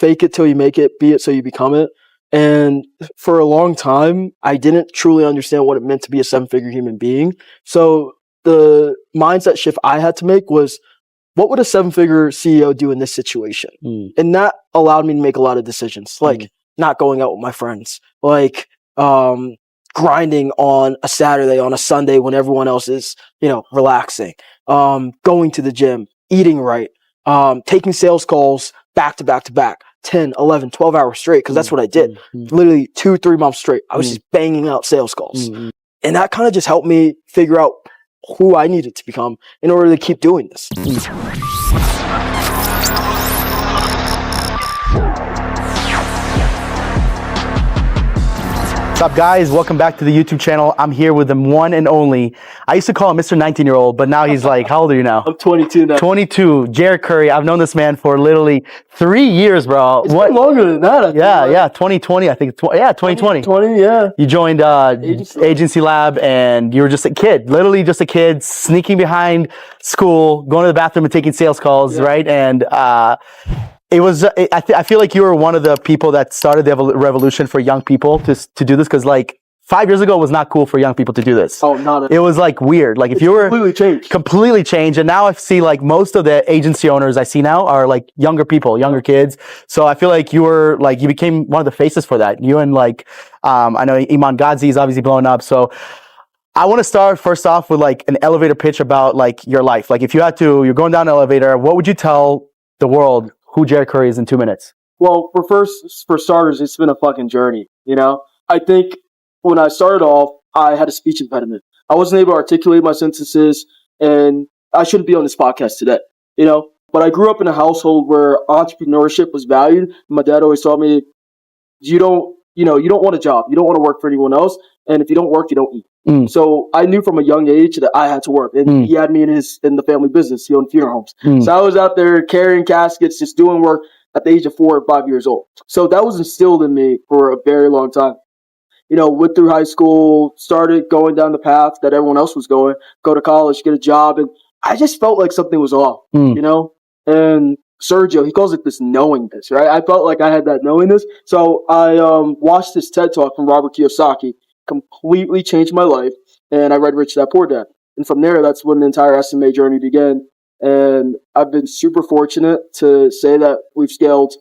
fake it till you make it, be it so you become it. And for a long time, I didn't truly understand what it meant to be a 7-figure human being. So the mindset shift I had to make was, what would a 7-figure CEO do in this situation? And that allowed me to make a lot of decisions, like not going out with my friends, like grinding on a Saturday, on a Sunday when everyone else is, relaxing, going to the gym, eating right, taking sales calls back to back to back, 10, 11, 12 hours straight, because that's what I did. Literally 2-3 months straight. I was just banging out sales calls. And that kind of just helped me figure out who I needed to become in order to keep doing this. What's up, guys? Welcome back to the YouTube channel. I'm here with the one and only, I used to call him Mr. 19-year-old, but now he's like, how old are you now? I'm 22 now. 22. Jared Curry. I've known this man for literally 3 years, bro. It's been longer than that. Yeah, 2020, I think. 2020. 2020, yeah. You joined Agency Lab, and you were just a kid, literally just a kid, sneaking behind school, going to the bathroom and taking sales calls, right? And it was, I feel like you were one of the people that started the revolution for young people to do this, because like 5 years ago it was not cool for young people to do this. Oh, not at all. It was like weird. Like if you were completely changed. And now I see like most of the agency owners I see now are like younger people, younger kids. So I feel like you became one of the faces for that. You and like, I know Iman Ghazi is obviously blowing up. So I want to start first off with like an elevator pitch about like your life. Like if you had to, you're going down an elevator, what would you tell the world who Jared Curry is in 2 minutes? Well, for starters, it's been a fucking journey, I think when I started off, I had a speech impediment. I wasn't able to articulate my sentences, and I shouldn't be on this podcast today, But I grew up in a household where entrepreneurship was valued. My dad always taught me, you don't want a job. You don't want to work for anyone else. And if you don't work, you don't eat. So I knew from a young age that I had to work. And he had me in the family business. He owned funeral homes. So I was out there carrying caskets, just doing work at the age of 4 or 5 years old. So that was instilled in me for a very long time. Went through high school, started going down the path that everyone else was going, go to college, get a job. And I just felt like something was off, And Sergio, he calls it this knowingness, right? I felt like I had that knowingness. So I watched this TED Talk from Robert Kiyosaki, completely changed my life, and I read Rich Dad Poor Dad. And from there, that's when the entire SMA journey began. And I've been super fortunate to say that we've scaled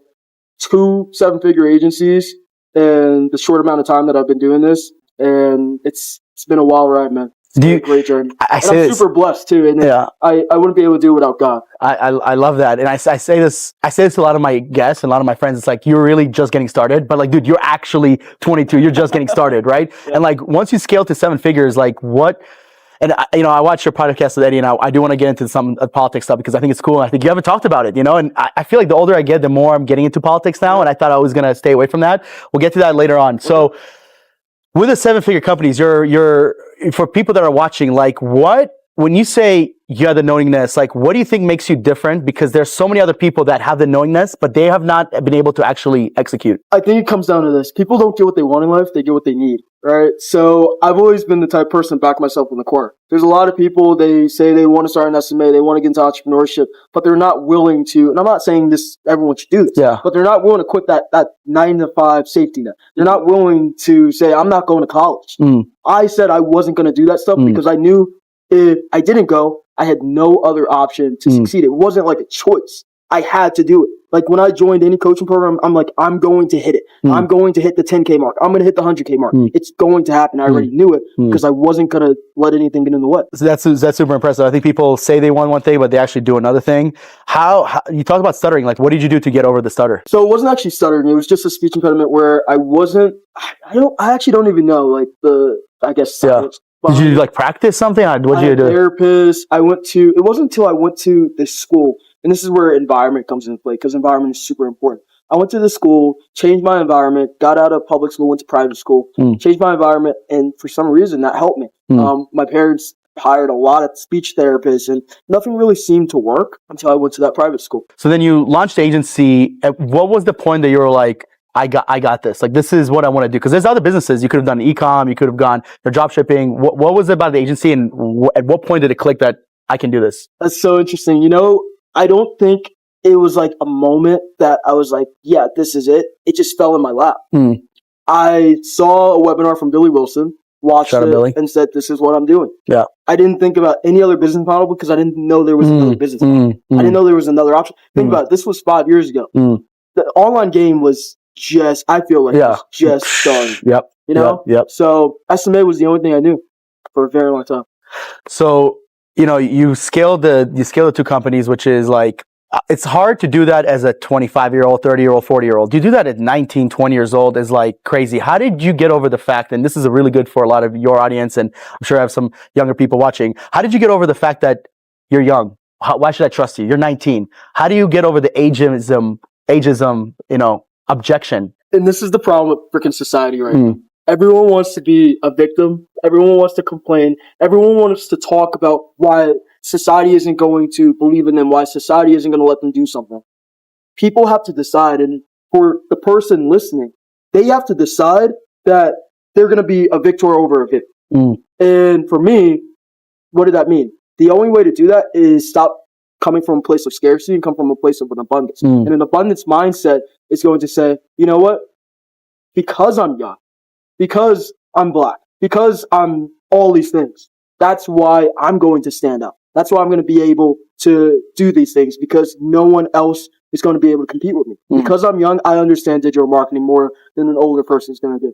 2 7-figure agencies in the short amount of time that I've been doing this. And it's been a wild ride, man. It's been a great journey. I'm super blessed too, and I wouldn't be able to do it without God. I love that, and I say this to a lot of my guests and a lot of my friends. It's like, you're really just getting started, but like, dude, you're actually 22. You're just getting started, right? And like, once you scale to 7 figures, like what? And I watched your podcast with Eddie, and I do want to get into some politics stuff because I think it's cool. And I think you haven't talked about it, And I feel like the older I get, the more I'm getting into politics now. And I thought I was gonna stay away from that. We'll get to that later on. So, with the 7-figure companies, you're for people that are watching, like when you say you have the knowingness, like what do you think makes you different? Because there's so many other people that have the knowingness, but they have not been able to actually execute. I think it comes down to this. People don't get what they want in life, they get what they need, right? So I've always been the type of person to back myself in the corner. There's a lot of people, they say they want to start an SMA, they want to get into entrepreneurship, but they're not willing to, and I'm not saying everyone should do this, but they're not willing to quit that 9-to-5 safety net. They're not willing to say, I'm not going to college. I said I wasn't going to do that stuff because I knew if I didn't go, I had no other option to succeed. It wasn't like a choice. I had to do it. Like when I joined any coaching program, I'm like, I'm going to hit it. I'm going to hit the 10K mark. I'm going to hit the 100K mark. It's going to happen. I already knew it because I wasn't going to let anything get in the way. So that's super impressive. I think people say they want one thing, but they actually do another thing. How you talk about stuttering? Like, what did you do to get over the stutter? So it wasn't actually stuttering. It was just a speech impediment where I actually don't even know, like science. Did you like practice something? What did you do? Therapist. It wasn't until I went to this school, and this is where environment comes into play because environment is super important. I went to the school, changed my environment, got out of public school, went to private school, changed my environment, and for some reason that helped me. My parents hired a lot of speech therapists, and nothing really seemed to work until I went to that private school. So then you launched the agency. What was the point that you were like, I got this. Like, this is what I want to do. Because there's other businesses. You could have done e-com. You could have gone your drop shipping. What was it about the agency? And at what point did it click that I can do this? That's so interesting. I don't think it was like a moment that I was like, yeah, this is it. It just fell in my lap. I saw a webinar from Billy Wilson, watched Shout out it, Billy. and said, this is what I'm doing. Yeah. I didn't think about any other business model because I didn't know there was another business model. I didn't know there was another option. Think about it. This was 5 years ago. The online game was just, I feel like, was just starting. Yep. You know? Yep. So SMA was the only thing I knew for a very long time. So, you know, you scaled the two companies, which is like, it's hard to do that as a 25-year-old, 30-year-old, 40-year-old. You do that at 19, 20 years old is like crazy. How did you get over the fact, and this is really good for a lot of your audience, and I'm sure I have some younger people watching. How did you get over the fact that you're young? Why should I trust you? You're 19. How do you get over the ageism, you know, objection? And this is the problem with freaking society right now. Everyone wants to be a victim. Everyone wants to complain. Everyone wants to talk about why society isn't going to believe in them, why society isn't going to let them do something. People have to decide, and for the person listening, they have to decide that they're going to be a victor over a victim. And for me, what did that mean? The only way to do that is stop coming from a place of scarcity and come from a place of an abundance. And an abundance mindset is going to say, you know what? Because I'm young, because I'm black, because I'm all these things, that's why I'm going to stand up. That's why I'm going to be able to do these things, because no one else is going to be able to compete with me. Because I'm young, I understand digital marketing more than an older person is going to do.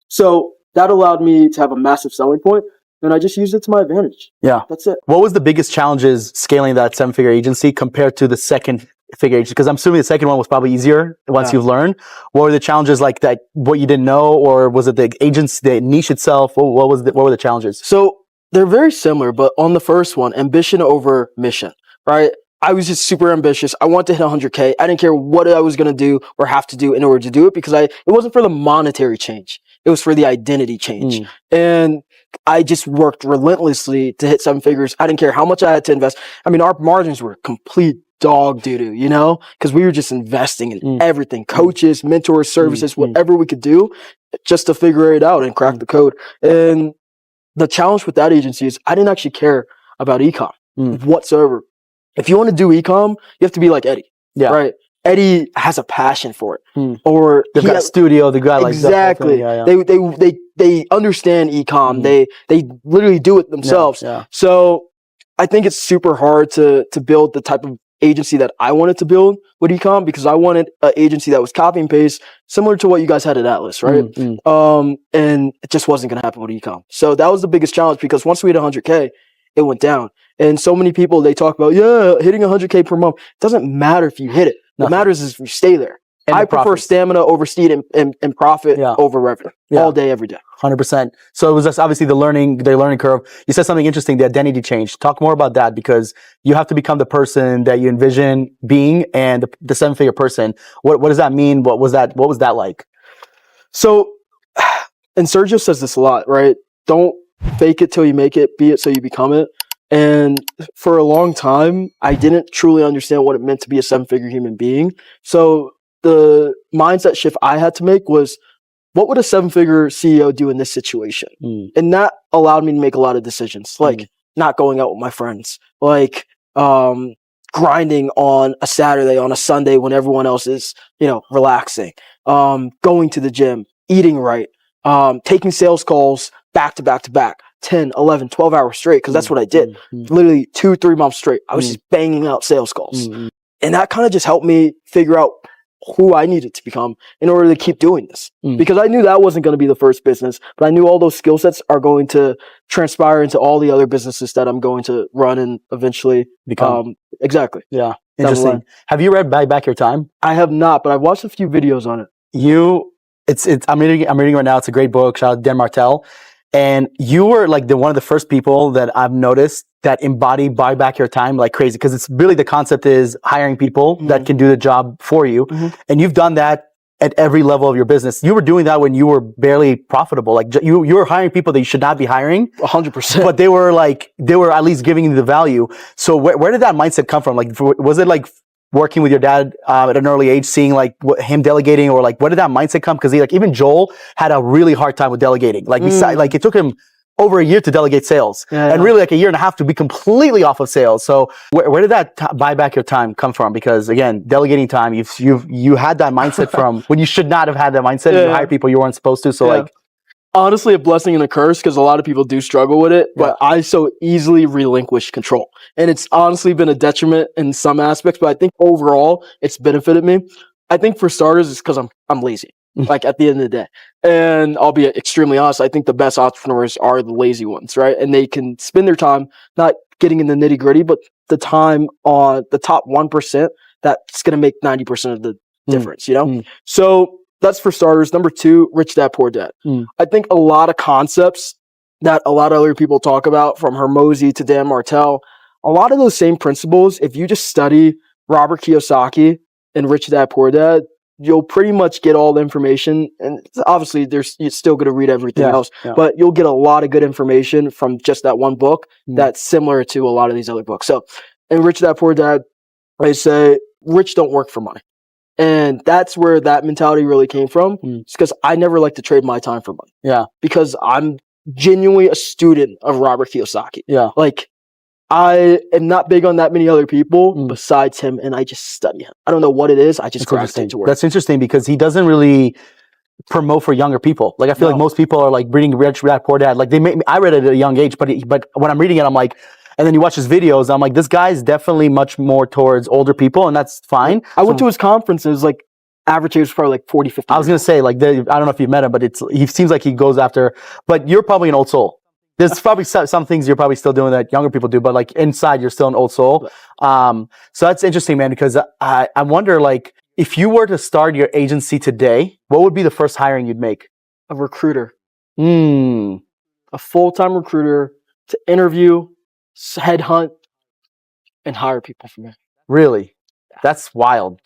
So that allowed me to have a massive selling point, and I just used it to my advantage. Yeah. That's it. What was the biggest challenges scaling that 7-figure agency compared to the second figure agency? Because I'm assuming the second one was probably easier once you've learned. What were the challenges like that, what you didn't know, or was it the agency, the niche itself? What were the challenges? So they're very similar, but on the first one, ambition over mission, right? I was just super ambitious. I wanted to hit 100K. I didn't care what I was going to do or have to do in order to do it, because it wasn't for the monetary change. It was for the identity change. And I just worked relentlessly to hit 7 figures. I didn't care how much I had to invest. I mean, our margins were complete dog doo-doo, you know, because we were just investing in everything, coaches, mentors, services, whatever we could do just to figure it out and crack the code. And the challenge with that agency is I didn't actually care about e-com whatsoever. If you want to do e-com, you have to be like Eddie, right? Eddie has a passion for it, or they've got a studio. They got like exactly. They understand e-com. They literally do it themselves. So I think it's super hard to build the type of agency that I wanted to build with e-com, because I wanted an agency that was copy and paste, similar to what you guys had at Atlas, right? And it just wasn't going to happen with e-com. So that was the biggest challenge, because once we hit 100K, it went down. And so many people, they talk about, hitting 100K per month. It doesn't matter if you hit it. What matters is if you stay there. And I prefer stamina over speed and profit over revenue all day, every day. 100%. So it was just obviously the learning curve. You said something interesting, the identity change. Talk more about that, because you have to become the person that you envision being, and the 7-figure person. What does that mean? What was that like? So, and Sergio says this a lot, right? Don't fake it till you make it, be it so you become it. And for a long time, I didn't truly understand what it meant to be a 7-figure human being. So the mindset shift I had to make was, what would a 7-figure CEO do in this situation? And that allowed me to make a lot of decisions, like not going out with my friends, like grinding on a Saturday, on a Sunday when everyone else is, relaxing, going to the gym, eating right, taking sales calls back to back to back, 10, 11, 12 hours straight, because that's what I did. Literally 2-3 months straight. I was just banging out sales calls. And that kind of just helped me figure out who I needed to become in order to keep doing this. Because I knew that wasn't going to be the first business, but I knew all those skill sets are going to transpire into all the other businesses that I'm going to run and eventually become. Exactly. Yeah. Interesting. Have you read Buy Back Your Time? I have not, but I've watched a few videos on it. I'm reading right now. It's a great book. Shout out to Dan Martell. And you were like one of the first people that I've noticed that embody buy back your time like crazy. Because it's really, the concept is hiring people that can do the job for you. And you've done that at every level of your business. You were doing that when you were barely profitable. Like you were hiring people that you should not be hiring. 100%. But they were at least giving you the value. So where did that mindset come from? Like, was it like working with your dad at an early age, seeing like him delegating, or like where did that mindset come? Because even Joel had a really hard time with delegating. Like it took him over a year to delegate sales, and really like a year and a half to be completely off of sales. So where did that buy back your time come from? Because again, delegating time, you had that mindset from when you should not have had that mindset. You hire people you weren't supposed to. So like, honestly, a blessing and a curse because a lot of people do struggle with it, but I so easily relinquish control. And it's honestly been a detriment in some aspects, but I think overall it's benefited me. I think for starters, it's because I'm lazy, like at the end of the day. And I'll be extremely honest, I think the best entrepreneurs are the lazy ones, right? And they can spend their time not getting in the nitty gritty, but the time on the top 1% that's going to make 90% of the difference, you know? So that's for starters. Number two, Rich Dad Poor Dad. I think a lot of concepts that a lot of other people talk about, from Hormozy to Dan Martell, a lot of those same principles, if you just study Robert Kiyosaki and Rich Dad Poor Dad, you'll pretty much get all the information. And obviously, you're still going to read everything else, but you'll get a lot of good information from just that one book that's similar to a lot of these other books. So in Rich Dad Poor Dad, they say, rich don't work for money. And that's where that mentality really came from. It's because I never like to trade my time for money. Yeah. Because I'm genuinely a student of Robert Kiyosaki. Yeah. Like, I am not big on that many other people besides him, and I just study him. I don't know what it is. I just gravitate towards. That's interesting because he doesn't really promote for younger people. Like I feel like most people are like reading Rich Dad Poor Dad. Like I read it at a young age, but when I'm reading it, I'm like, and then you watch his videos, I'm like, this guy's definitely much more towards older people, and that's fine. I went to his conferences, like, average age was probably like 40, 50. I was going to say, like, I don't know if you've met him, but he seems like he goes after, but you're probably an old soul. There's probably some things you're probably still doing that younger people do, but like inside, you're still an old soul. So that's interesting, man, because I wonder, like, if you were to start your agency today, what would be the first hiring you'd make? A recruiter. A full-time recruiter to interview, headhunt, and hire people from there. Really? That's wild.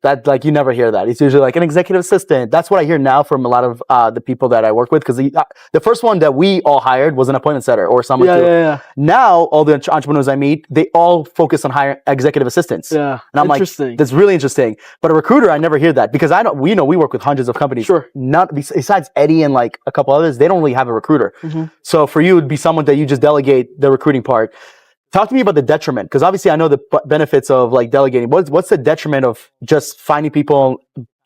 That, like, you never hear that. It's usually like an executive assistant. That's what I hear now from a lot of the people that I work with. Because the first one that we all hired was an appointment setter or someone. Now, all the entrepreneurs I meet, they all focus on hiring executive assistants. Yeah, and I'm like, that's really interesting. But a recruiter, I never hear that because we work with hundreds of companies. Sure. Not besides Eddie and like a couple others, they don't really have a recruiter. So for you, it'd be someone that you just delegate the recruiting part. Talk to me about the detriment, because obviously I know the benefits of like delegating. What's the detriment of just finding people,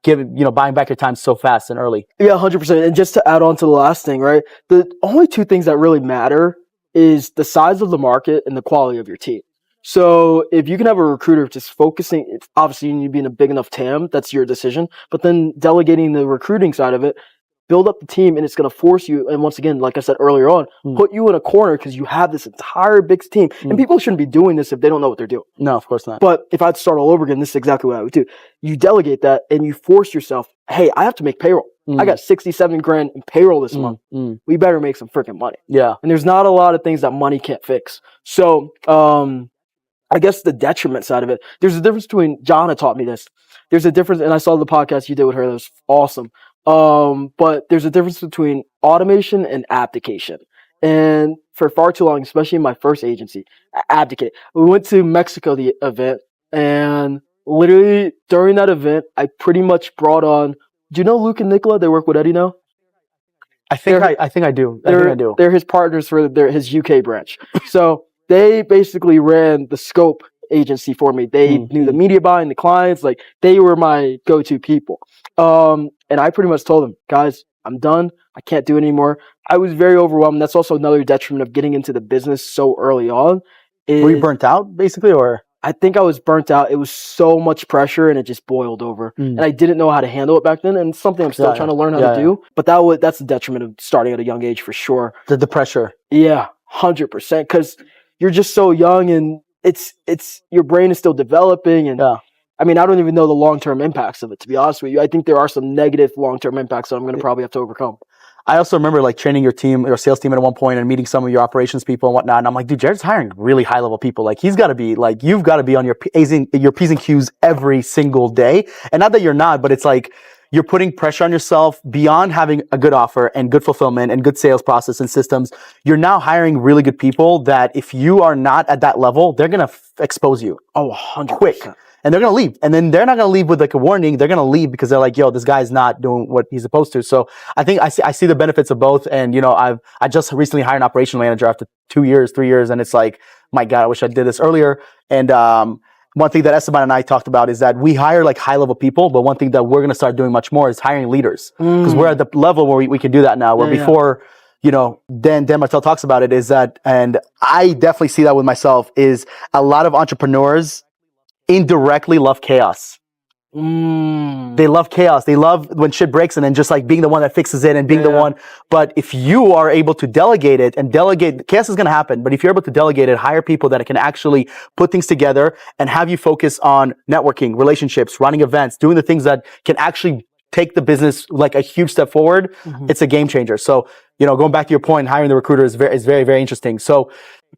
buying back your time so fast and early? Yeah, 100%. And just to add on to the last thing, right? The only two things that really matter is the size of the market and the quality of your team. So if you can have a recruiter just focusing, it's obviously you need to be in a big enough TAM, that's your decision. But then delegating the recruiting side of it, build up the team, and it's going to force you. And once again, like I said earlier on, put you in a corner because you have this entire big team. And people shouldn't be doing this if they don't know what they're doing. No, of course not. But if I had to start all over again, this is exactly what I would do. You delegate that and you force yourself, hey, I have to make payroll. I got 67 grand in payroll this month. We better make some freaking money. Yeah. And there's not a lot of things that money can't fix. So, I guess the detriment side of it, there's a difference between, Jana taught me this. There's a difference, and I saw the podcast you did with her. That was awesome. But there's a difference between automation and abdication. And for far too long, especially in my first agency, abdicate. We went to Mexico, the event, and literally during that event, I pretty much brought on, do you know Luke and Nicola? They work with Eddie now? I think I do. They're his partners for his UK branch. So they basically ran the scope agency for me. They knew the media buying, the clients, like they were my go-to people. And I pretty much told them, guys, I'm done. I can't do it anymore. I was very overwhelmed. That's also another detriment of getting into the business so early on. Were you burnt out basically, or? I think I was burnt out. It was so much pressure and it just boiled over. And I didn't know how to handle it back then. And it's something I'm still trying to learn how to do. But that's the detriment of starting at a young age for sure. The pressure. Yeah, 100%. Because you're just so young and it's your brain is still developing. And I mean, I don't even know the long-term impacts of it, to be honest with you. I think there are some negative long-term impacts that I'm going to probably have to overcome. I also remember like training your sales team at one point and meeting some of your operations people and whatnot. And I'm like, dude, Jared's hiring really high level people. Like he's got to be like, you've got to be on your P's and Q's every single day. And not that you're not, but it's like you're putting pressure on yourself beyond having a good offer and good fulfillment and good sales process and systems. You're now hiring really good people that if you are not at that level, they're going to expose you. Oh, 100%. Quick. and they're going to leave. And then they're not going to leave with like a warning. They're going to leave because they're like, yo, this guy's not doing what he's supposed to. So I think I see the benefits of both. And, you know, I just recently hired an operational manager after 2 years, 3 years. And it's like, my God, I wish I did this earlier. And, one thing that Esteban and I talked about is that we hire like high level people, but one thing that we're going to start doing much more is hiring leaders, because we're at the level where we can do that now, where before, you know, Dan Martell talks about it, is that, and I definitely see that with myself, is a lot of entrepreneurs indirectly love chaos. They love chaos. They love when shit breaks and then just like being the one that fixes it and being the one. But if you are able to delegate it, and delegate, chaos is going to happen. But if you're able to delegate it, hire people that can actually put things together and have you focus on networking, relationships, running events, doing the things that can actually take the business like a huge step forward, it's a game changer. So, you know, going back to your point, hiring the recruiter is very, very interesting. So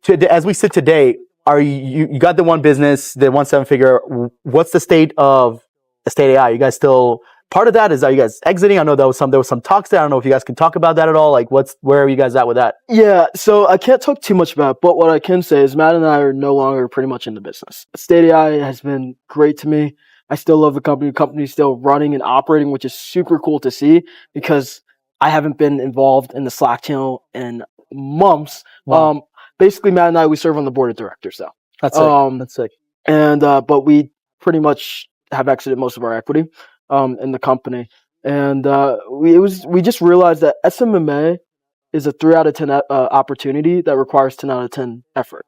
as we sit today, are you got the one business, the 7-figure, what's the state of Estate AI? You guys still part of that? Are you guys exiting? I know there was some talks there. I don't know if you guys can talk about that at all. Like where are you guys at with that? Yeah, so I can't talk too much about it, but what I can say is Matt and I are no longer pretty much in the business. Estate AI has been great to me. I still love the company. The company's still running and operating, which is super cool to see, because I haven't been involved in the Slack channel in months. Wow. Basically, Matt and I, we serve on the board of directors though. That's sick. That's sick. And but we pretty much have exited most of our equity in the company, and we just realized that SMMA is a 3 out of 10 opportunity that requires 10 out of 10 effort,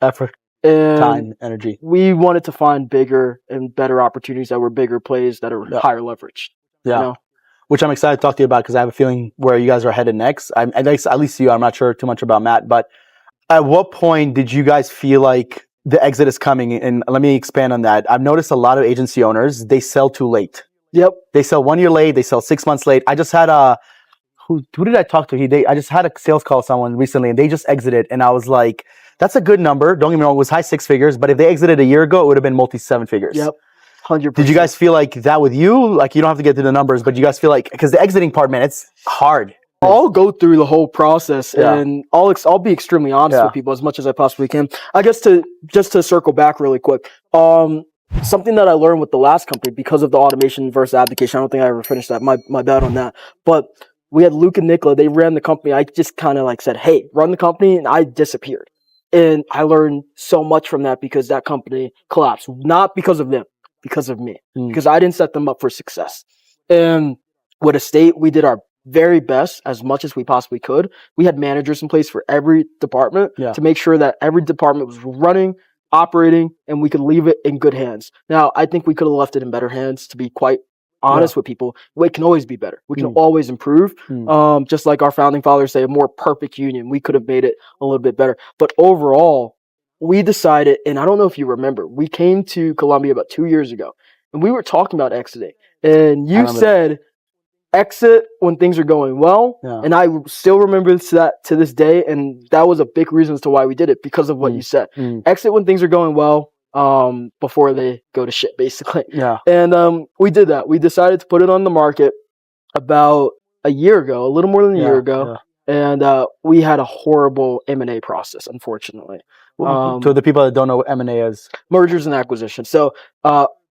and time, energy. We wanted to find bigger and better opportunities that were bigger plays that are higher leverage. Yeah. You know? Which I'm excited to talk to you about, because I have a feeling where you guys are headed next. At least you. I'm not sure too much about Matt, but at what point did you guys feel like the exit is coming? And let me expand on that. I've noticed a lot of agency owners, they sell too late. Yep. They sell 1 year late. They sell 6 months late. I just had who did I talk to? I just had a sales call with someone recently, and they just exited. And I was like, that's a good number. Don't get me wrong, it was high 6 figures. But if they exited a year ago, it would have been multi 7 figures. Yep. 100%. Did you guys feel like that with you? Like, you don't have to get to the numbers, but you guys feel like, because the exiting part, man, it's hard. I'll go through the whole process, and I'll be extremely honest with people as much as I possibly can. I guess just to circle back really quick, something that I learned with the last company, because of the automation versus abdication, I don't think I ever finished that. My bad on that. But we had Luke and Nicola. They ran the company. I just kind of like said, "Hey, run the company," and I disappeared. And I learned so much from that, because that company collapsed, not because of them, because of me, because I didn't set them up for success. And with Estate, we did our very best as much as we possibly could. We had managers in place for every department to make sure that every department was running, operating, and we could leave it in good hands. Now, I think we could have left it in better hands, to be quite honest with people. It can always be better. We can always improve. Just like our founding fathers say, a more perfect union. We could have made it a little bit better. But overall, we decided, and I don't know if you remember, we came to Colombia about 2 years ago, and we were talking about exiting. And you said, exit when things are going well. And I still remember that to this day, and that was a big reason as to why we did it, because of what you said. Exit when things are going well, before they go to shit, basically. And we did that. We decided to put it on the market about a year ago, a little more than a year ago. And we had a horrible M&A process, unfortunately. To the people that don't know what M&A is, mergers and acquisitions. So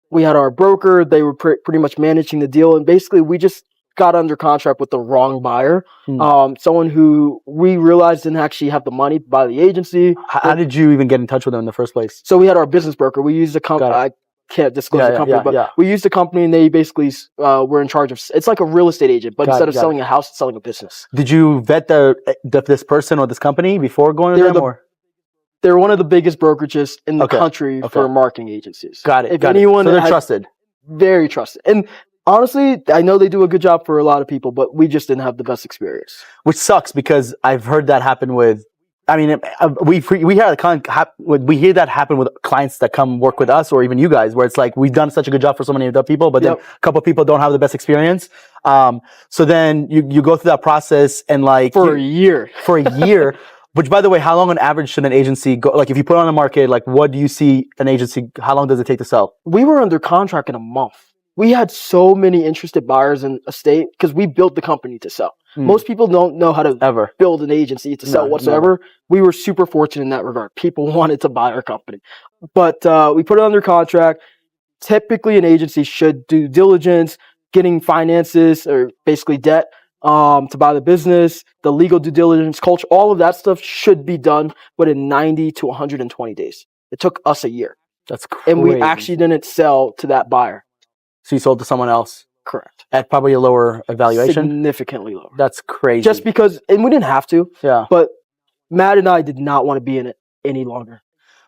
we had our broker. They were pretty much managing the deal, and basically we just got under contract with the wrong buyer, someone who we realized didn't actually have the money to buy the agency. How did you even get in touch with them in the first place? So we had our business broker. We used a company. I can't disclose the company, but we used a company, and they basically were in charge of. It's like a real estate agent, but instead of selling a house, it's selling a business. Did you vet this person or this company before going to them? They're one of the biggest brokerages in the country for marketing agencies. Got it. If anyone, so they're trusted. Very trusted. And honestly, I know they do a good job for a lot of people, but we just didn't have the best experience. Which sucks, because I've heard that happen with. I mean, we hear that happen with clients that come work with us, or even you guys, where it's like, we've done such a good job for so many other people, but then a couple of people don't have the best experience. So then you go through that process, and like for a year. Which, by the way, how long on average should an agency go? Like, if you put it on the market, like, what do you see an agency? How long does it take to sell? We were under contract in a month. We had so many interested buyers in Estate, because we built the company to sell. Most people don't know how to build an agency to sell whatsoever. We were super fortunate in that regard. People wanted to buy our company. But we put it under contract. typically an agency should do diligence, getting finances or basically debt to buy the business, the legal due diligence, culture, all of that stuff should be done within 90 to 120 days. It took us a year. That's crazy. And we actually didn't sell to that buyer. So you sold to someone else? Correct. At probably a lower evaluation? Significantly lower. That's crazy. Just because, and we didn't have to. Yeah. But Matt and I did not want to be in it any longer.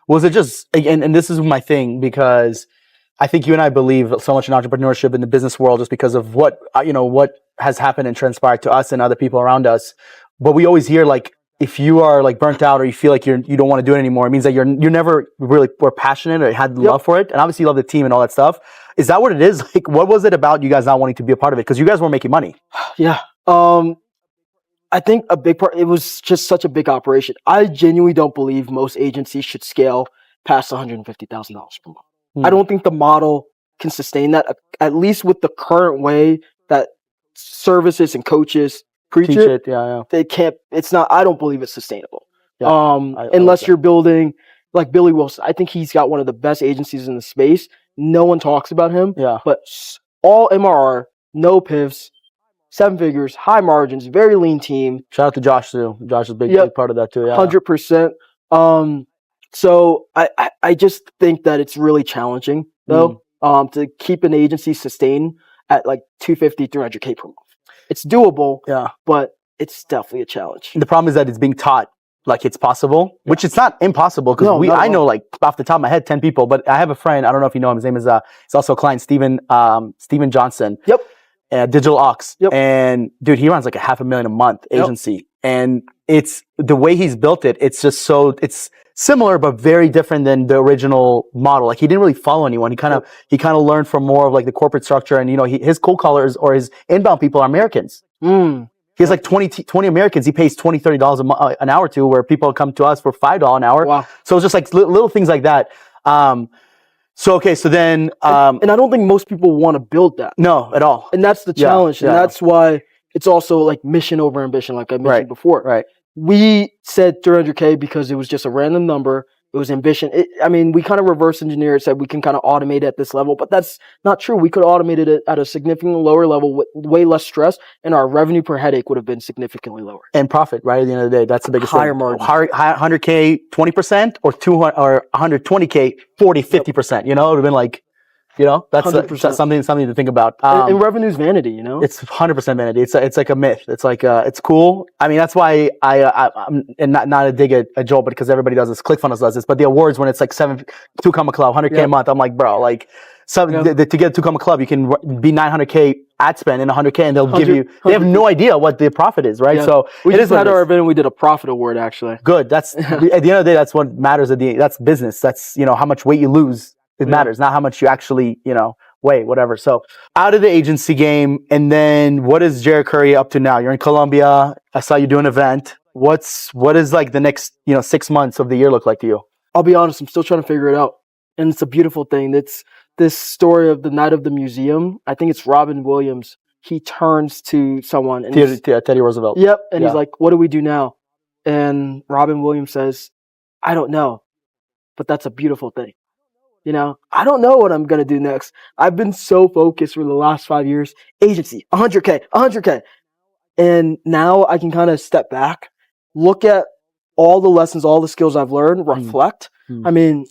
Was it just, and this is my thing, because I think you and I believe so much in entrepreneurship in the business world just because of what has happened and transpired to us and other people around us. But we always hear, like, if you are like burnt out or you feel like you don't want to do it anymore, it means that you never really were passionate or had love for it. And obviously you love the team and all that stuff. Is that what it is? Like, what was it about you guys not wanting to be a part of it? Because you guys weren't making money. Yeah. I think a big part, it was just such a big operation. I genuinely don't believe most agencies should scale past $150,000 per month. I don't think the model can sustain that, at least with the current way that services and coaches preach it. Yeah. They can't, it's not, I don't believe it's sustainable. Yeah, unless you're building like Billy Wilson. I think he's got one of the best agencies in the space. No one talks about him. Yeah. But all MRR, no PIFs, 7 figures, high margins, very lean team. Shout out to Josh too. Josh is a big part of that too. Yeah. 100%. So I just think that it's really challenging though, to keep an agency sustained at like 250, 300K per month. It's doable, but it's definitely a challenge. The problem is that it's being taught like it's possible, which it's not impossible, because I know, like, off the top of my head 10 people, but I have a friend, I don't know if you know him, his name is he's also a client, Steven Johnson. Yep. Digital Ox. Yep. And dude, he runs like $500,000 a month agency. And it's the way he's built it, it's just it's similar but very different than the original model. Like, he didn't really follow anyone. He kind of learned from more of like the corporate structure, and his cold callers or his inbound people are Americans. He has like 20 Americans he pays $20, $30 an hour to, where people come to us for $5 an hour. Wow. So it's just like little things like that. So then and I don't think most people want to build that. No, at all. And that's the challenge. And that's why it's also like mission over ambition, like I mentioned before. Right. We said 300K because it was just a random number. It was ambition. We kind of reverse engineered, said we can kind of automate at this level, but that's not true. We could automate it at a significantly lower level with way less stress, and our revenue per headache would have been significantally lower. And profit, right? At the end of the day, that's the biggest higher thing. margin. 100K, 20%, or 120K, 40, 50%. It would have been like, that's something to think about. And revenue's vanity, It's 100% vanity. It's like a myth. It's like it's cool. I mean, that's why I'm and not to dig a Joel, but because everybody does this, ClickFunnels does this. But the awards, when it's like 2 Comma Club, 100K a month, I'm like, bro, like to get 2 Comma Club, you can be 900K ad spend and 100K, and they'll give you. They have no idea what the profit is, right? Yeah. So we just had our event and we did a profit award actually. Good. That's at the end of the day, that's what matters. That's business. That's how much weight you lose. It matters, not how much you actually, weigh, whatever. So out of the agency game, and then what is Jared Curry up to now? You're in Colombia. I saw you do an event. What is like the next, 6 months of the year look like to you? I'll be honest, I'm still trying to figure it out. And it's a beautiful thing. It's this story of the night of the museum. I think it's Robin Williams. He turns to someone. And Teddy Roosevelt. Yep. And he's like, what do we do now? And Robin Williams says, I don't know. But that's a beautiful thing. I don't know what I'm going to do next. I've been so focused for the last 5 years. Agency, 100K. And now I can kind of step back, look at all the lessons, all the skills I've learned, reflect. I mean,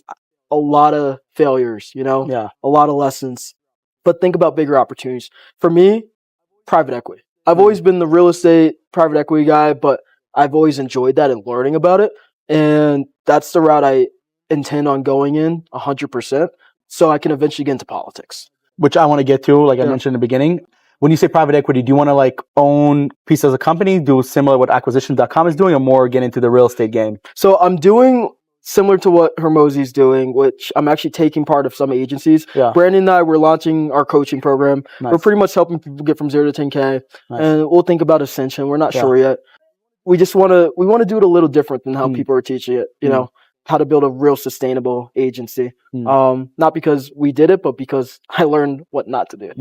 a lot of failures, a lot of lessons, but think about bigger opportunities. For me, private equity. I've always been the real estate private equity guy, but I've always enjoyed that and learning about it. And that's the route I intend on going in 100%, so I can eventually get into politics, which I want to get to, like I mentioned in the beginning. When you say private equity, do you want to like own pieces of a company, do similar to what acquisition.com is doing, or more get into the real estate game? So I'm doing similar to what Hermosi's doing, which I'm actually taking part of some agencies. Brandon and I, we're launching our coaching program. We're pretty much helping people get from 0 to 10K, and we'll think about ascension. We're not sure yet. We just want to do it a little different than how people are teaching it, how to build a real sustainable agency. Not because we did it, but because I learned what not to do.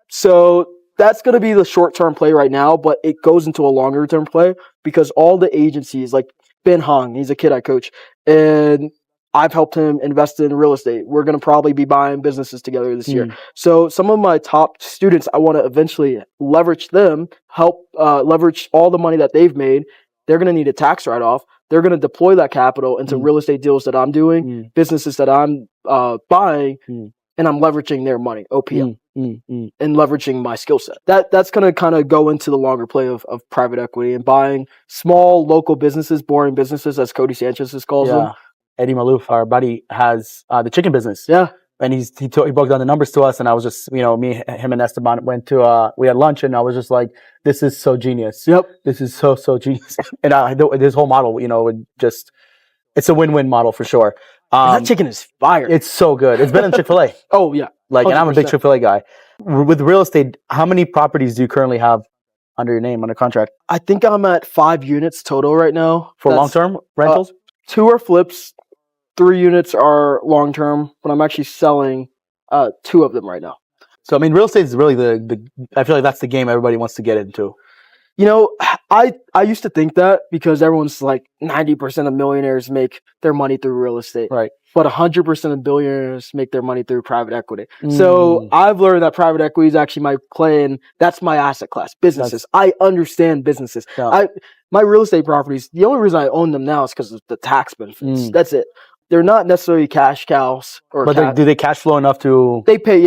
So that's going to be the short-term play right now, but it goes into a longer-term play because all the agencies, like Ben Hong, he's a kid I coach, and I've helped him invest in real estate. We're going to probably be buying businesses together this year. Mm. So some of my top students, I want to eventually leverage them, help leverage all the money that they've made. They're going to need a tax write-off. They're going to deploy that capital into real estate deals that I'm doing, businesses that I'm buying, and I'm leveraging their money, OPM, and leveraging my skill set. That's going to kind of go into the longer play of private equity and buying small local businesses, boring businesses, as Cody Sanchez calls them. Eddie Malouf, our buddy, has the chicken business. Yeah. And he broke down the numbers to us, and I was just, me, him, and Esteban went to, we had lunch, and I was just like, this is so genius. Yep. This is so genius. And this whole model, it's a win-win model for sure. That chicken is fire. It's so good. It's better than Chick-fil-A. Oh, yeah. And I'm a big Chick-fil-A guy. With real estate, how many properties do you currently have under your name, under contract? I think I'm at 5 units total right now. For long-term rentals? 2 are flips. 3 units are long-term, but I'm actually selling 2 of them right now. So, real estate is really I feel like that's the game everybody wants to get into. I used to think that because everyone's like 90% of millionaires make their money through real estate. Right. But 100% of billionaires make their money through private equity. So I've learned that private equity is actually my play, and that's my asset class, businesses. I understand businesses. Yeah. My real estate properties, the only reason I own them now is because of the tax benefits. That's it. They're not necessarily cash cows. Do they cash flow enough to... They pay,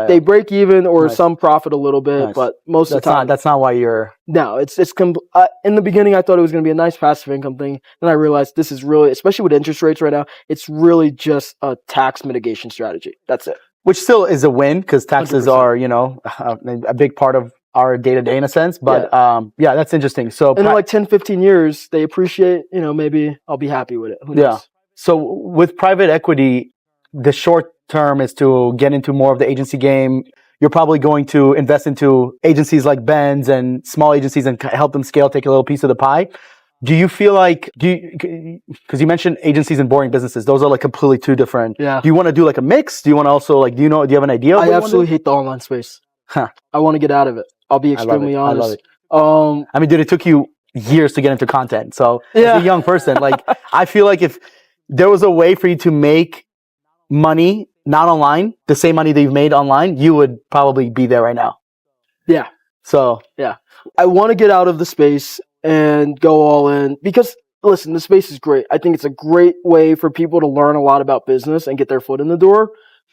they break even or some profit a little bit, but most of the time... That's not why you're... No, in the beginning, I thought it was going to be a nice passive income thing. Then I realized this is really, especially with interest rates right now, it's really just a tax mitigation strategy. That's it. Which still is a win, because taxes 100%. are, a big part of our day-to-day in a sense. But that's interesting. So in like 10, 15 years, they appreciate, maybe I'll be happy with it. Who knows? So with private equity, the short term is to get into more of the agency game. You're probably going to invest into agencies like Ben's and small agencies and help them scale, take a little piece of the pie. Do you feel like, because you mentioned agencies and boring businesses, those are like completely two different. Yeah. Do you want to do like a mix? Do you want to also do you have an idea? I absolutely hate the online space. I want to get out of it. I'll be extremely honest. I love it. Dude, it took you years to get into content. So as a young person, I feel like if there was a way for you to make money, not online, the same money that you've made online, you would probably be there right now. Yeah. So, I want to get out of the space and go all in because, listen, the space is great. I think it's a great way for people to learn a lot about business and get their foot in the door.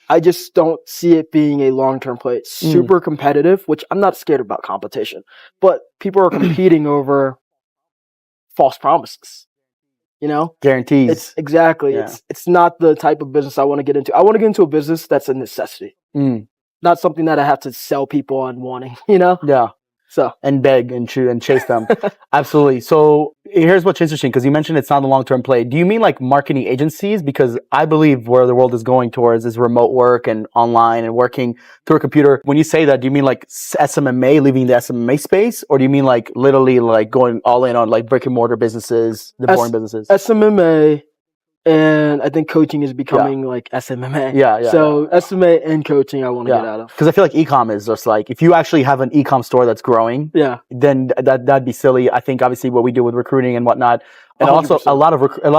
I just don't see it being a long-term play. It's super competitive, which I'm not scared about competition, but people are competing over false promises. Guarantees. It's exactly. Yeah. It's not the type of business I want to get into. I want to get into a business that's a necessity, not something that I have to sell people on wanting. Yeah. So and beg and chew and chase them. Absolutely. So here's what's interesting, because you mentioned it's not a long-term play. Do you mean like marketing agencies? Because I believe where the world is going towards is remote work and online and working through a computer. When you say that, do you mean like SMMA, leaving the SMMA space? Or do you mean like literally like going all in on like brick and mortar businesses, the boring businesses? SMMA, and I think coaching is becoming like SMMA. So SMA and coaching I want to get out of. Because I feel like e-com is just like, if you actually have an e-com store that's growing, then that'd be silly. I think obviously what we do with recruiting and whatnot, and 100%. Also a lot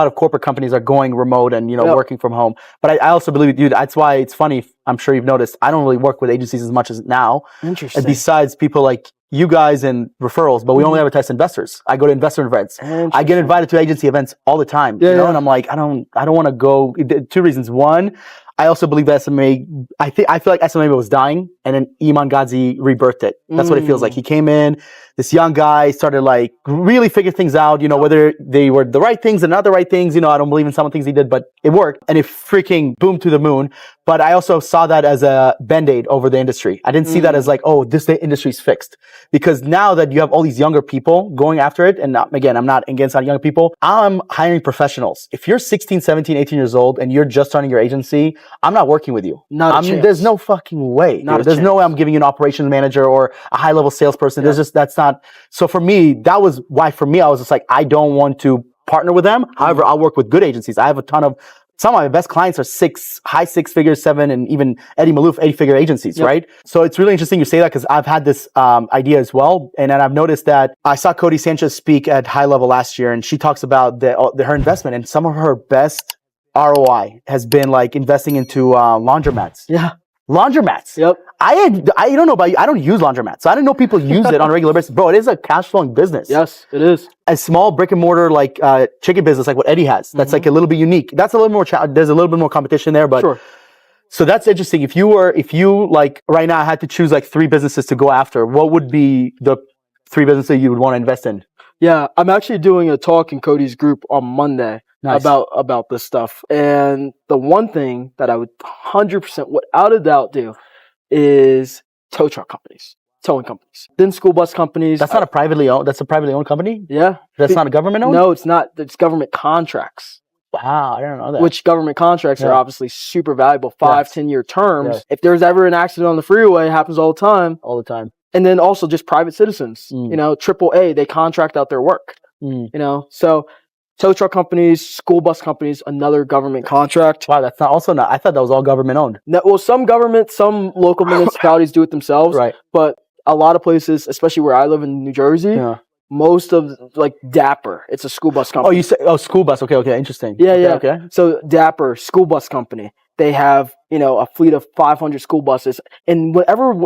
of corporate companies are going remote and working from home. But I also believe, dude, that's why it's funny. I'm sure you've noticed I don't really work with agencies as much as now. Interesting. And besides people like you guys and referrals, but we only advertise investors. I go to investor events. I get invited to agency events all the time. And I'm like, I don't want to go. 2 reasons. One, I also believe that SMA, I feel like SMA was dying, and then Iman Ghazi rebirthed it. That's what it feels like. He came in, this young guy started like really figure things out, whether they were the right things and not the right things. I don't believe in some of the things he did, but it worked, and it freaking boomed to the moon. But I also saw that as a band-aid over the industry. I didn't see that as like, oh, the industry's fixed. Because now that you have all these younger people going after it, and again, I'm not against young people, I'm hiring professionals. If you're 16, 17, 18 years old and you're just starting your agency, I'm not working with you. There's no fucking way. There's no way I'm giving you an operations manager or a high-level salesperson. That's not. So for me, that was why for me, I was just like, I don't want to partner with them. However, I'll work with good agencies. I have a ton of, some of my best clients are high six figures, 7, and even Eddie Malouf, 8-figure agencies, right? So it's really interesting you say that, because I've had this idea as well. And then I've noticed that I saw Cody Sanchez speak at High Level last year, and she talks about her investment, and some of her best ROI has been like investing into laundromats. Yeah. Laundromats. Yep. I don't know about you. I don't use laundromats. So I didn't know people use it on a regular basis. Bro, it is a cash flowing business. Yes, it is. A small brick and mortar like chicken business, like what Eddie has. That's like a little bit unique. That's a little more. There's a little bit more competition there, but Sure. so that's interesting. If you like right now had to choose like 3 businesses to go after, what would be the 3 businesses you would want to invest in? Yeah, I'm actually doing a talk in Cody's group on Monday Nice. about this stuff. And the one thing that I would 100% without a doubt do is tow truck companies, towing companies, then school bus companies. That's not a privately owned. That's a privately owned company. Yeah. That's not a government owned. No, it's not. It's government contracts. Wow, I don't know that. Which government contracts are obviously super valuable, 5-10-year terms. Yes. If there's ever an accident on the freeway, it happens all the time. All the time. And then also just private citizens, you know, AAA, they contract out their work, you know. So tow truck companies, school bus companies, another government contract. Wow, that's not also not. I thought that was all government owned. No, well, some government, some local municipalities do it themselves. Right. But a lot of places, especially where I live in New Jersey, most of like Dapper, it's a school bus company. Oh, you say school bus? Okay, interesting. Yeah, Okay. So Dapper, school bus company. They have, you know, a fleet of 500 school buses. And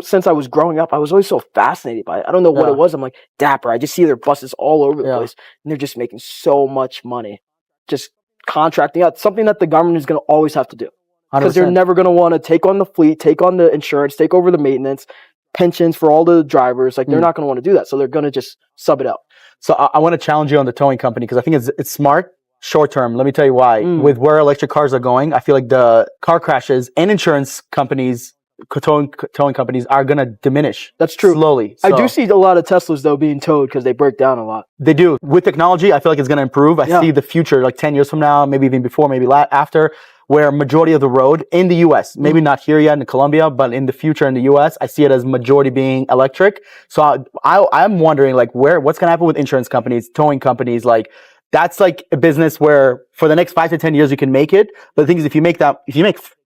since I was growing up, I was always so fascinated by it. I don't know what it was. I'm like, Dapper, I just see their buses all over the place. And they're just making so much money. Just contracting out. Something that the government is going to always have to do. Because they're never going to want to take on the fleet, take on the insurance, take over the maintenance, pensions for all the drivers. Like, they're not going to want to do that. So they're going to just sub it out. So I want to challenge you on the towing company because I think it's smart. Short term, let me tell you why. With where electric cars are going, I feel like the car crashes and insurance companies, towing companies are going to diminish. That's true. Slowly. I do see a lot of Teslas, though, being towed because they break down a lot. They do. With technology, I feel like it's going to improve. I see the future, like 10 years from now, maybe even before, maybe after, where majority of the road in the U.S., maybe not here yet in Colombia, but in the future in the U.S., I see it as majority being electric. So I'm wondering, like, what's going to happen with insurance companies, towing companies, like, that's like a business where for the next 5 to 10 years you can make it. But the thing is, if you make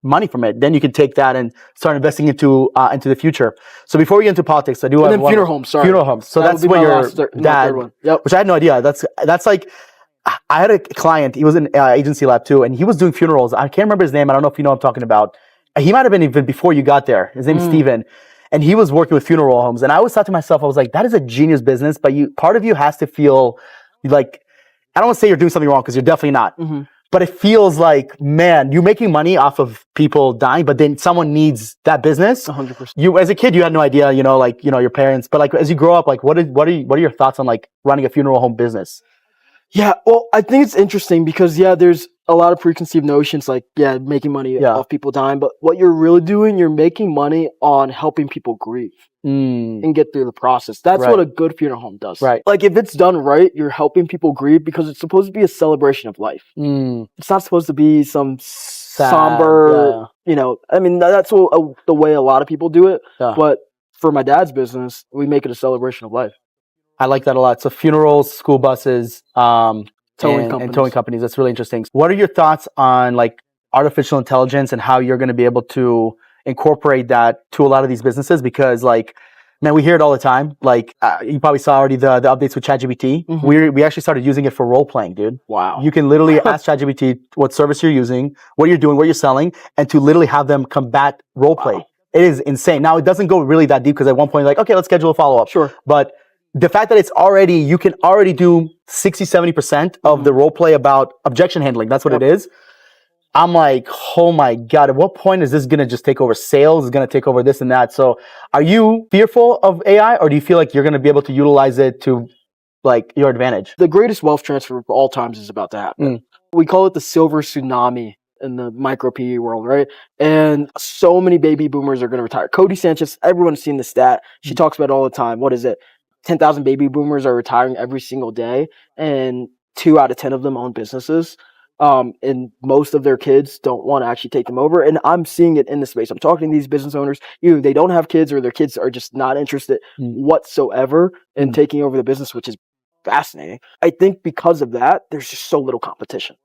money from it, then you can take that and start investing into the future. So before we get into politics, I do have funeral homes. Sorry, funeral homes. So that's what your dad, which I had no idea. That's like I had a client. He was in agency lab too, and he was doing funerals. I can't remember his name. I don't know if you know what I'm talking about. He might have been even before you got there. His name's Steven. And he was working with funeral homes. And I always thought to myself, I was like, that is a genius business. But part of you has to feel like, I don't want to say you're doing something wrong because you're definitely not. But it feels like, man, you're making money off of people dying, but then someone needs that business. 100%. You, as a kid, you had no idea, like, your parents. But like, as you grow up, like, what are your thoughts on like running a funeral home business? Yeah, well, I think it's interesting because there's a lot of preconceived notions like making money off people dying, but what you're really doing, you're making money on helping people grieve and get through the process. That's what a good funeral home does. Right. Like if it's done right, you're helping people grieve because it's supposed to be a celebration of life. It's not supposed to be some somber, I mean, that's the way a lot of people do it. But for my dad's business, we make it a celebration of life. I like that a lot. So funerals, school buses, towing companies. That's really interesting. What are your thoughts on like artificial intelligence and how you're going to be able to incorporate that to a lot of these businesses? Because like, man, we hear it all the time. Like you probably saw already the updates with ChatGPT. We actually started using it for role playing, dude. Wow. You can literally ask ChatGPT what service you're using, what you're doing, what you're selling, and to literally have them combat role play. It is insane. Now it doesn't go really that deep because at one point like, okay, let's schedule a follow-up. Sure. But the fact that you can already do 60-70% of the role play about objection handling. That's what it is. I'm like, oh my God, at what point is this going to just take over sales? It's going to take over this and that. So are you fearful of AI or do you feel like you're going to be able to utilize it to like your advantage? The greatest wealth transfer of all times is about to happen. We call it the silver tsunami in the micro PE world, right? And so many baby boomers are going to retire. Cody Sanchez, everyone's seen the stat. She talks about it all the time. What is it? 10,000 baby boomers are retiring every single day, and 2 out of 10 of them own businesses. And most of their kids don't want to actually take them over. And I'm seeing it in the space. I'm talking to these business owners. Either they don't have kids or their kids are just not interested whatsoever in taking over the business, which is fascinating. I think because of that, there's just so little competition.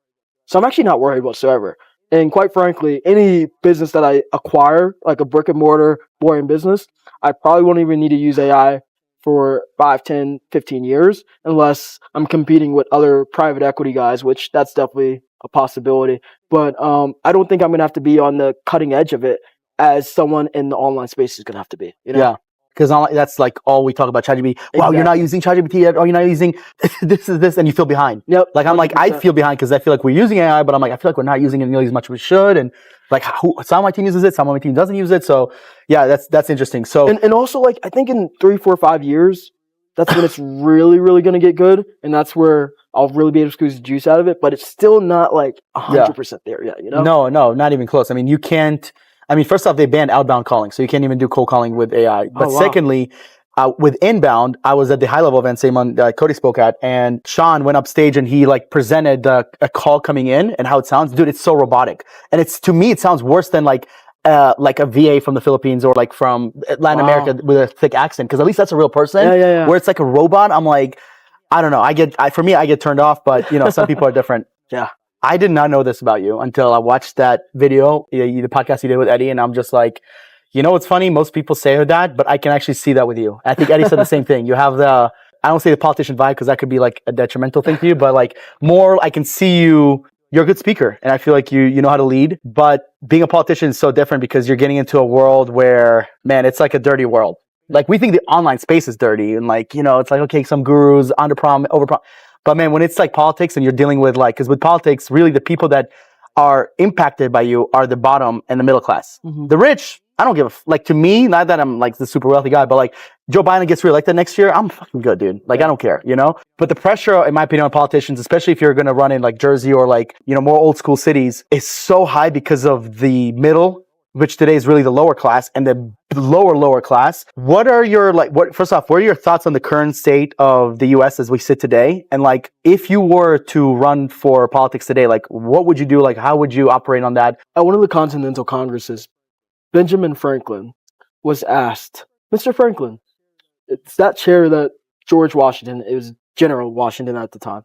So I'm actually not worried whatsoever. And quite frankly, any business that I acquire, like a brick and mortar boring business, I probably won't even need to use AI for 5, 10, 15 years, unless I'm competing with other private equity guys, which that's definitely a possibility. But I don't think I'm gonna have to be on the cutting edge of it as someone in the online space is gonna have to be. You know? Yeah. Because that's like all we talk about ChatGPT. Wow, you're not using ChatGPT yet, or you're not using this, and you feel behind. Yep. Like I'm like, I feel behind because I feel like we're using AI, but I'm like, I feel like we're not using it nearly as much as we should. And like, some of my team uses it, some of my team doesn't use it. So yeah, that's interesting. So and also like I think in 3, 4, 5 years, that's when it's really, really gonna get good, and that's where I'll really be able to squeeze the juice out of it. But it's still not like 100% there yet. You know? No, not even close. I mean, you can't. I mean, first off, they banned outbound calling, so you can't even do cold calling with AI. But secondly, with inbound, I was at the high level event, same one Cody spoke at, and Sean went up stage and he like presented a call coming in and how it sounds. Dude, it's so robotic, and to me, it sounds worse than like a VA from the Philippines or like from Latin America with a thick accent, because at least that's a real person. Yeah. Where it's like a robot, I'm like, I don't know. For me, I get turned off, but you know, some people are different. Yeah. I did not know this about you until I watched that video, the podcast you did with Eddie, and I'm just like, you know what's funny? Most people say that, but I can actually see that with you. I think Eddie said the same thing. You have I don't say the politician vibe because that could be like a detrimental thing to you, but like more, I can see you're a good speaker, and I feel like you know how to lead. But being a politician is so different because you're getting into a world where, man, it's like a dirty world. Like we think the online space is dirty, and like, you know, it's like, okay, some gurus under-prom, over-prom. But man, when it's like politics and you're dealing with like, because with politics, really the people that are impacted by you are the bottom and the middle class. Mm-hmm. The rich, I don't give like, to me, not that I'm like the super wealthy guy, but like Joe Biden gets reelected next year, I'm fucking good, dude. Like, I don't care, you know? But the pressure, in my opinion, on politicians, especially if you're going to run in like Jersey or like, you know, more old school cities, is so high because of the middle, which today is really the lower class, and the lower class. What are your first off, what are your thoughts on the current state of the US as we sit today? And like, if you were to run for politics today, like what would you do? Like, how would you operate on that? At one of the Continental Congresses, Benjamin Franklin was asked, Mr. Franklin, it's that chair that George Washington, it was General Washington at the time,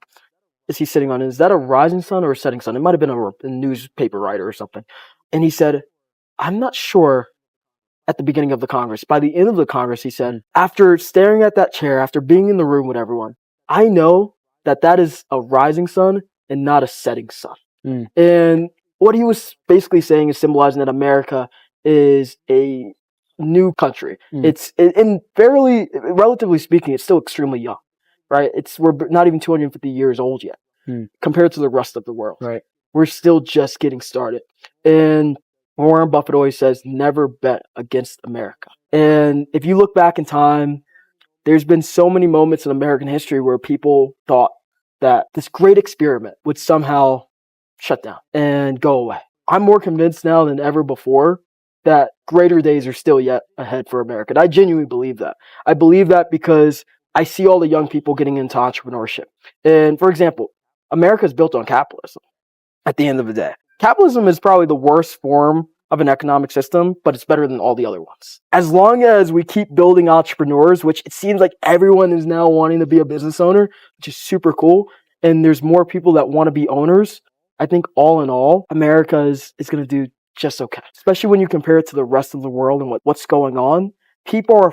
is he sitting on? Is that a rising sun or a setting sun? It might have been a newspaper writer or something. And he said, I'm not sure. At the beginning of the Congress, by the end of the Congress, he said, after staring at that chair, after being in the room with everyone, I know that is a rising sun and not a setting sun. And what he was basically saying is symbolizing that America is a new country. It's relatively speaking, it's still extremely young, right? We're not even 250 years old yet compared to the rest of the world. Right. We're still just getting started. And Warren Buffett always says, never bet against America. And if you look back in time, there's been so many moments in American history where people thought that this great experiment would somehow shut down and go away. I'm more convinced now than ever before that greater days are still yet ahead for America. And I genuinely believe that. I believe that because I see all the young people getting into entrepreneurship. And for example, America is built on capitalism at the end of the day. Capitalism is probably the worst form of an economic system, but it's better than all the other ones. As long as we keep building entrepreneurs, which it seems like everyone is now wanting to be a business owner, which is super cool, and there's more people that want to be owners, I think all in all, America is going to do just okay. Especially when you compare it to the rest of the world and what's going on. People are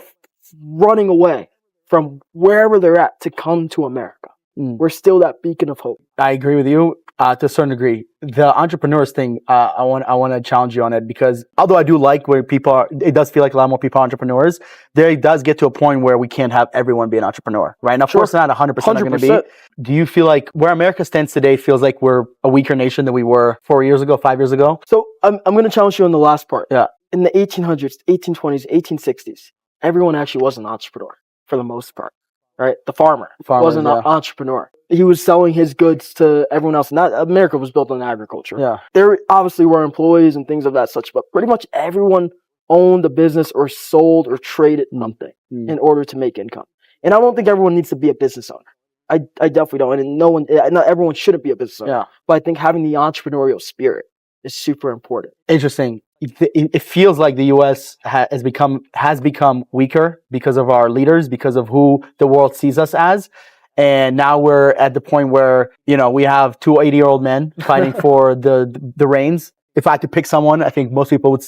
running away from wherever they're at to come to America. We're still that beacon of hope. I agree with you. To a certain degree, the entrepreneurs thing, I want to challenge you on it, because although I do like where people are, it does feel like a lot more people are entrepreneurs. There does get to a point where we can't have everyone be an entrepreneur, right? Now, of course, not 100% going to be. Do you feel like where America stands today feels like we're a weaker nation than we were 4 years ago, 5 years ago? So I'm going to challenge you on the last part. Yeah. In the 1800s, 1820s, 1860s, everyone actually was an entrepreneur for the most part. Right? The farmer was an entrepreneur. He was selling his goods to everyone else. Not America was built on agriculture. Yeah. There obviously were employees and things of that such, but pretty much everyone owned a business or sold or traded something in order to make income. And I don't think everyone needs to be a business owner. I definitely don't. And not everyone shouldn't be a business owner. Yeah. But I think having the entrepreneurial spirit is super important. Interesting. It feels like the U.S. has become weaker because of our leaders, because of who the world sees us as. And now we're at the point where, you know, we have two 80-year-old men fighting for the reins. if I had to pick someone, I think most people would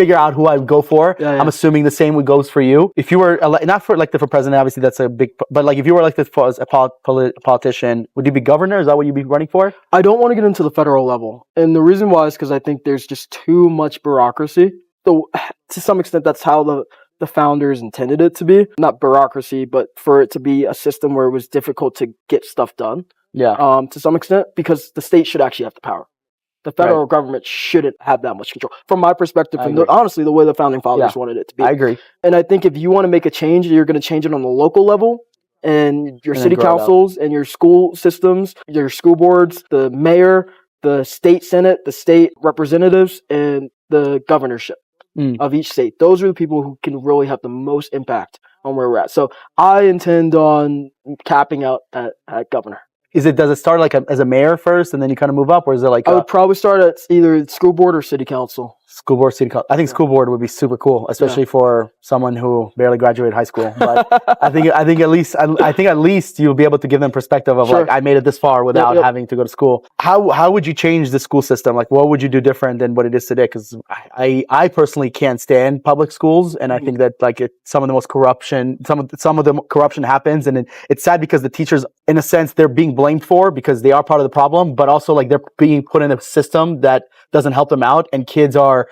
figure out who I would go for. Yeah, yeah. I'm assuming the same would goes for you. If you were not for elected for president, obviously that's a big, but like if you were elected for as a politician, would you be governor? Is that what you'd be running for? I don't want to get into the federal level. And the reason why is because I think there's just too much bureaucracy. So to some extent, that's how the founders intended it to be. Not bureaucracy, but for it to be a system where it was difficult to get stuff done. Yeah. To some extent, because the state should actually have the power. The federal government shouldn't have that much control. From my perspective, honestly, the way the founding fathers wanted it to be. I agree. And I think if you want to make a change, you're going to change it on the local level. And your city councils and your school systems, your school boards, the mayor, the state senate, the state representatives, and the governorship of each state. Those are the people who can really have the most impact on where we're at. So I intend on capping out at governor. Does it start like as a mayor first and then you kind of move up, or is it like I would probably start at either school board or city council. School board, city council. I think school board would be super cool, especially for someone who barely graduated high school. But I think at least you'll be able to give them perspective of like I made it this far without having to go to school. How would you change the school system? Like what would you do different than what it is today? Because I personally can't stand public schools, and I think that like some of the corruption happens, and it's sad because the teachers, in a sense, they're being blamed for because they are part of the problem, but also like they're being put in a system that doesn't help them out, and kids are,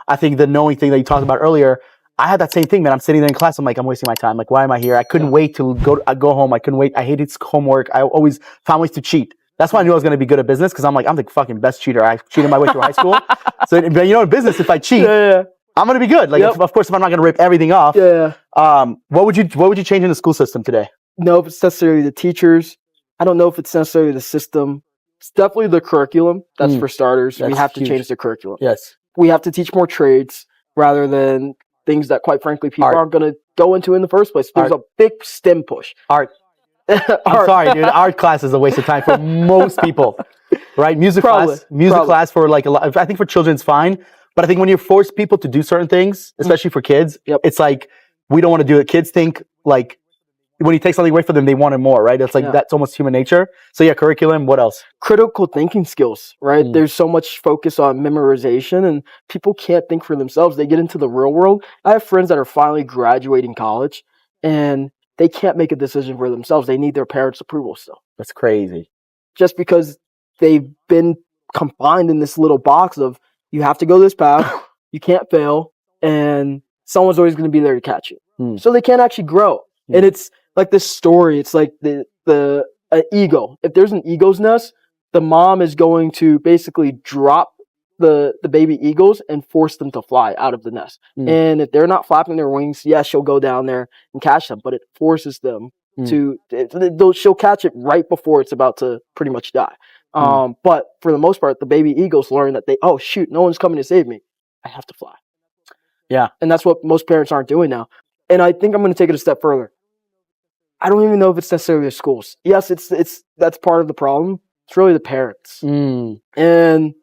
I think the knowing thing that you talked about earlier, I had that same thing, man. I'm sitting there in class, I'm like, I'm wasting my time. Like, why am I here? I couldn't wait to go home. I couldn't wait. I hated homework. I always found ways to cheat. That's why I knew I was going to be good at business, because I'm like, I'm the fucking best cheater. I cheated my way through high school. So, in business, if I cheat, I'm going to be good. Like, of course, if I'm not going to rip everything off. What would you change in the school system today? No, if it's necessarily the teachers. I don't know if it's necessarily the system. It's definitely the curriculum. That's for starters. We have to change the curriculum. Yes. We have to teach more trades rather than things that, quite frankly, people aren't going to go into in the first place. There's a big STEM push. Art. I'm sorry, dude. Art class is a waste of time for most people, right? Music class for like a lot. I think for children it's fine, but I think when you force people to do certain things, especially for kids, it's like we don't want to do it. Kids think like when you take something away from them, they want it more, right? It's like that's almost human nature. So curriculum. What else? Critical thinking skills, right? There's so much focus on memorization, and people can't think for themselves. They get into the real world. I have friends that are finally graduating college, and they can't make a decision for themselves. They need their parents' approval still. That's crazy. Just because they've been confined in this little box of you have to go this path, you can't fail, and someone's always going to be there to catch you. So they can't actually grow. And it's like this story. It's like the ego. If there's an eagle's nest, the mom is going to basically drop the baby eagles and force them to fly out of the nest. And if they're not flapping their wings, she'll go down there and catch them, but it forces them she'll catch it right before it's about to pretty much die. But for the most part, the baby eagles learn that no one's coming to save me. I have to fly. Yeah. And that's what most parents aren't doing now. And I think I'm going to take it a step further. I don't even know if it's necessarily the schools. Yes, that's part of the problem. It's really the parents. And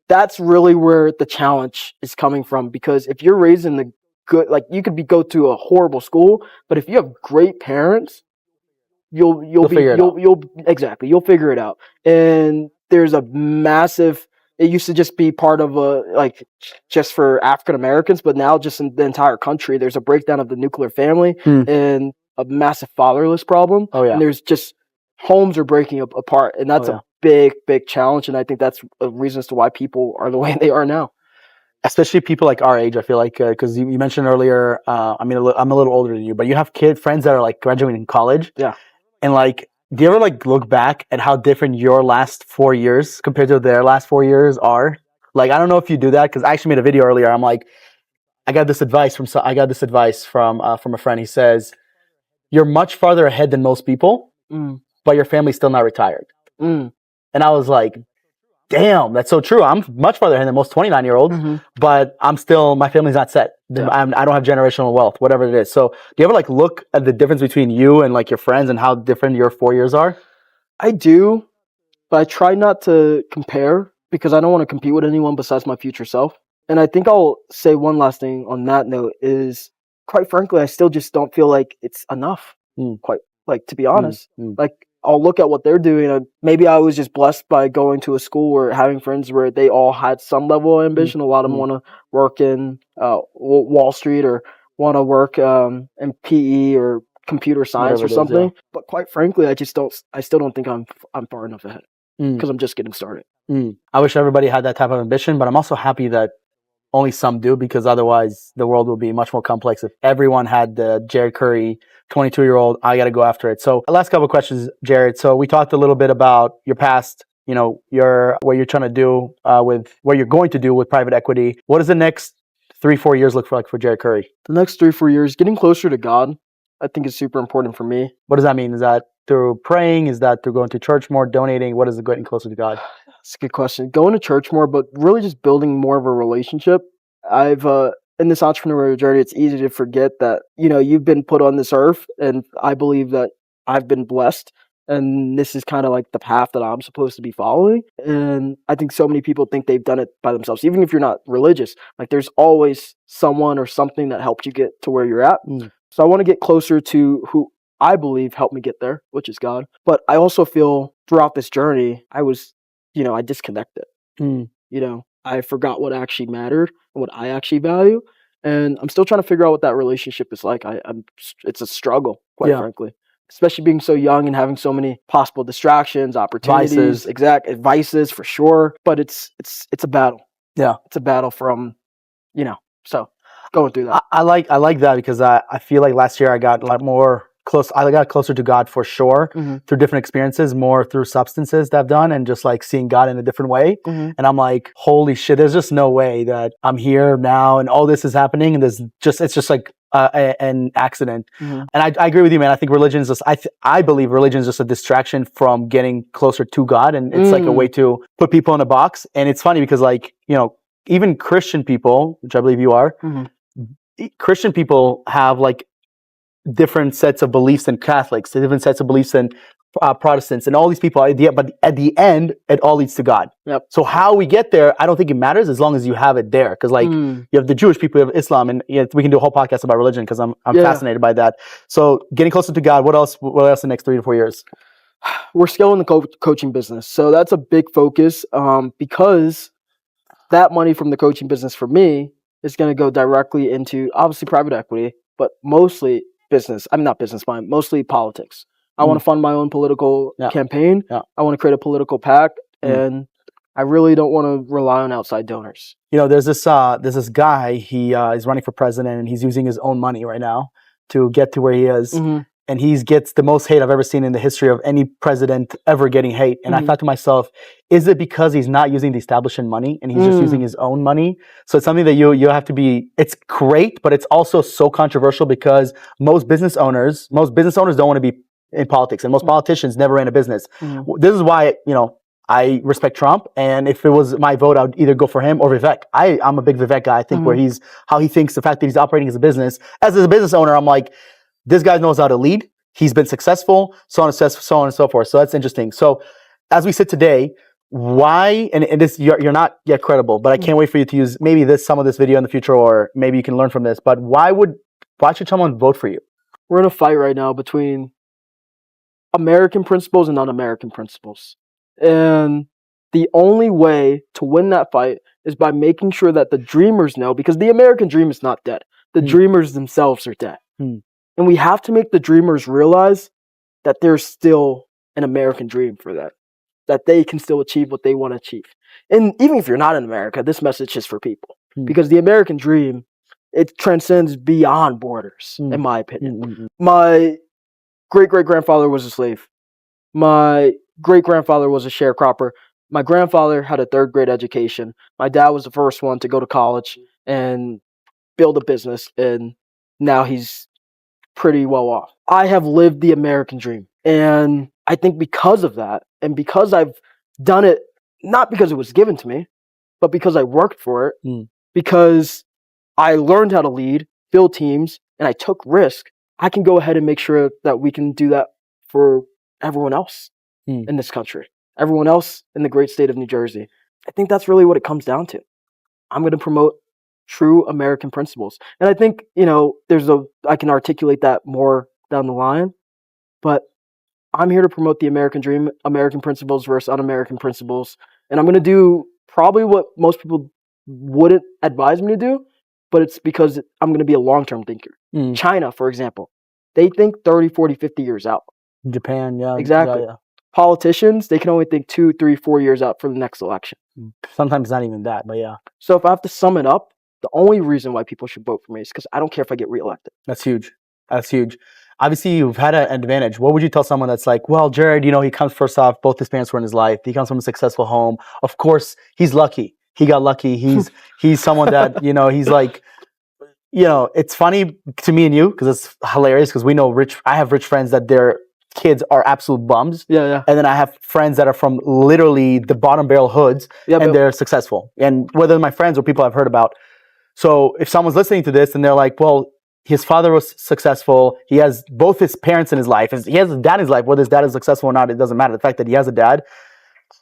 that's really where the challenge is coming from, because if you're raised in the good, like you could go to a horrible school, but if you have great parents, you'll figure it out. And there's a massive, it used to just be part of just for African Americans, but now just in the entire country, there's a breakdown of the nuclear family and a massive fatherless problem. And there's just homes are breaking apart, and that's a big challenge. And I think that's a reason as to why people are the way they are now. Especially people like our age, I feel like, because you mentioned earlier, I'm a little older than you, but you have friends that are like graduating college. Yeah. And like, do you ever like look back at how different your last 4 years compared to their last 4 years are? Like, I don't know if you do that, because I actually made a video earlier. I'm like, I got this advice from a friend. He says, you're much farther ahead than most people, but your family's still not retired. And I was like, damn, that's so true. I'm much farther ahead than most 29-year-olds, but my family's not set. I don't have generational wealth, whatever it is. So do you ever like look at the difference between you and like your friends and how different your 4 years are? I do, but I try not to compare, because I don't want to compete with anyone besides my future self. And I think I'll say one last thing on that note is, quite frankly, I still just don't feel like it's enough. Quite, like, to be honest, like I'll look at what they're doing. And maybe I was just blessed by going to a school or having friends where they all had some level of ambition. A lot of them want to work in Wall Street or want to work in PE or computer science Whatever or it is, something. yeah. But quite frankly, I still don't think I'm far enough ahead because I'm just getting started. I wish everybody had that type of ambition, but I'm also happy that only some do, because otherwise the world would be much more complex if everyone had the Jared Curry 22-year-old, I got to go after it. So last couple of questions, Jared. So we talked a little bit about your past, what you're trying to do with what you're going to do with private equity. What does the next 3-4 years look like for Jared Curry? The next 3-4 years, getting closer to God, I think is super important for me. What does that mean? Is that through praying? Is that through going to church more, donating? What is it getting closer to God? That's a good question. Going to church more, but really just building more of a relationship. I've in this entrepreneurial journey, it's easy to forget that you've been put on this earth, and I believe that I've been blessed, and this is kind of like the path that I'm supposed to be following. And I think so many people think they've done it by themselves, even if you're not religious. Like there's always someone or something that helped you get to where you're at. So I want to get closer to who I believe helped me get there, which is God. But I also feel throughout this journey, I was, I disconnected. I forgot what actually mattered and what I actually value. And I'm still trying to figure out what that relationship is like. It's a struggle, quite frankly, especially being so young and having so many possible distractions, opportunities, vices for sure. But it's a battle. Yeah. It's a battle from, so going through that. I like that because I feel like last year I got a lot more close. I got closer to God for sure through different experiences, more through substances that I've done and just like seeing God in a different way. And I'm like, holy shit, there's just no way that I'm here now and all this is happening. And it's just like an accident. And I agree with you, man. I think religion is just, I believe religion is just a distraction from getting closer to God. And it's like a way to put people in a box. And it's funny because like, even Christian people, which I believe you are, Christian people have like different sets of beliefs than Catholics, different sets of beliefs than Protestants, and all these people. But at the end, it all leads to God. Yep. So how we get there, I don't think it matters as long as you have it there. Because like you have the Jewish people, you have Islam, and we can do a whole podcast about religion because I'm fascinated by that. So getting closer to God. What else? What else in the next 3 to 4 years? We're scaling the coaching business, so that's a big focus. Because that money from the coaching business for me is going to go directly into obviously private equity, but mostly business. I'm not business mind, mostly politics. I want to fund my own political campaign. I want to create a political PAC, and I really don't want to rely on outside donors. There's this guy. He is running for president, and he's using his own money right now to get to where he is. And he gets the most hate I've ever seen in the history of any president ever getting hate. And I thought to myself, is it because he's not using the establishment money and he's just using his own money? So it's something that you have to be, it's great, but it's also so controversial because most business owners don't want to be in politics, and most politicians never ran a business. This is why, I respect Trump, and if it was my vote, I would either go for him or Vivek. I'm a big Vivek guy. I think how he thinks, the fact that he's operating as a business owner, I'm like, this guy knows how to lead. He's been successful, so on and so forth. So that's interesting. So as we sit today, why, and this, you're not yet credible, but I can't wait for you to use maybe some of this video in the future, or maybe you can learn from this, but why should someone vote for you? We're in a fight right now between American principles and non-American principles. And the only way to win that fight is by making sure that the dreamers know, because the American dream is not dead. The dreamers themselves are dead. And we have to make the dreamers realize that there's still an American dream for them, that they can still achieve what they want to achieve. And even if you're not in America, this message is for people. Because the American dream, it transcends beyond borders, in my opinion. My great-great-grandfather was a slave. My great-grandfather was a sharecropper. My grandfather had a third-grade education. My dad was the first one to go to college and build a business, and now he's pretty well off. I have lived the American dream, and I think because of that, and because I've done it, not because it was given to me, but because I worked for it, because I learned how to lead, build teams, and I took risk, I can go ahead and make sure that we can do that for everyone else in this country, everyone else in the great state of New Jersey. I think that's really what it comes down to. I'm going to promote true American principles. And I think, I can articulate that more down the line, but I'm here to promote the American dream, American principles versus un-American principles. And I'm going to do probably what most people wouldn't advise me to do, but it's because I'm going to be a long-term thinker. China, for example, they think 30, 40, 50 years out. Japan, yeah. Exactly. Yeah. Politicians, they can only think 2, 3, 4 years out for the next election. Sometimes not even that, but yeah. So if I have to sum it up, the only reason why people should vote for me is because I don't care if I get reelected. That's huge. That's huge. Obviously, you've had an advantage. What would you tell someone that's like, well, Jared, you know, he comes first off, both his parents were in his life. He comes from a successful home. Of course, he's lucky. He got lucky. He's someone that, you know, he's like, you know, it's funny to me and you because it's hilarious because we know I have rich friends that their kids are absolute bums. Yeah. And then I have friends that are from literally the bottom barrel hoods and they're successful. And whether my friends or people I've heard about. So if someone's listening to this and they're like, well, his father was successful. He has both his parents in his life. He has a dad in his life. Whether his dad is successful or not, it doesn't matter. The fact that he has a dad,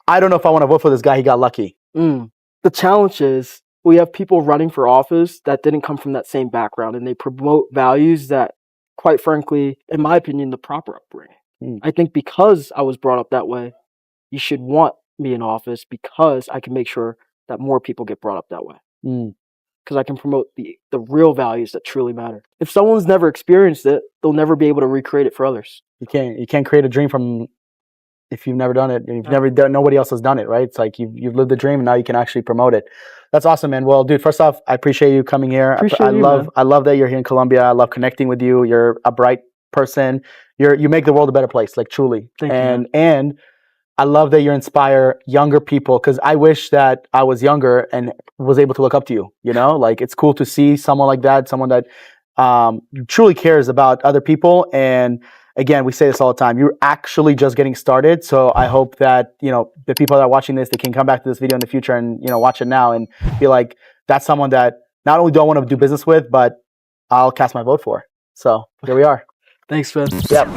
I don't know if I want to vote for this guy. He got lucky. The challenge is we have people running for office that didn't come from that same background, and they promote values that, quite frankly, in my opinion, the proper upbringing. I think because I was brought up that way, you should want me in office because I can make sure that more people get brought up that way. Because I can promote the real values that truly matter. If someone's never experienced it, they'll never be able to recreate it for others. You can't create a dream from if you've never done it. You've never done. Nobody else has done it, right? It's like you've lived the dream, and now you can actually promote it. That's awesome, man. Well, dude, first off, I appreciate you coming here. I love that you're here in Colombia. I love connecting with you. You're a bright person. You make the world a better place, like truly. Thank you. And I love that you inspire younger people because I wish that I was younger and was able to look up to you. You know, like it's cool to see someone like that, someone that truly cares about other people. And again, we say this all the time. You're actually just getting started. So I hope that, you know, the people that are watching this, they can come back to this video in the future and, you know, watch it now and be like, that's someone that not only do I want to do business with, but I'll cast my vote for. So here we are. Thanks, man. Yep.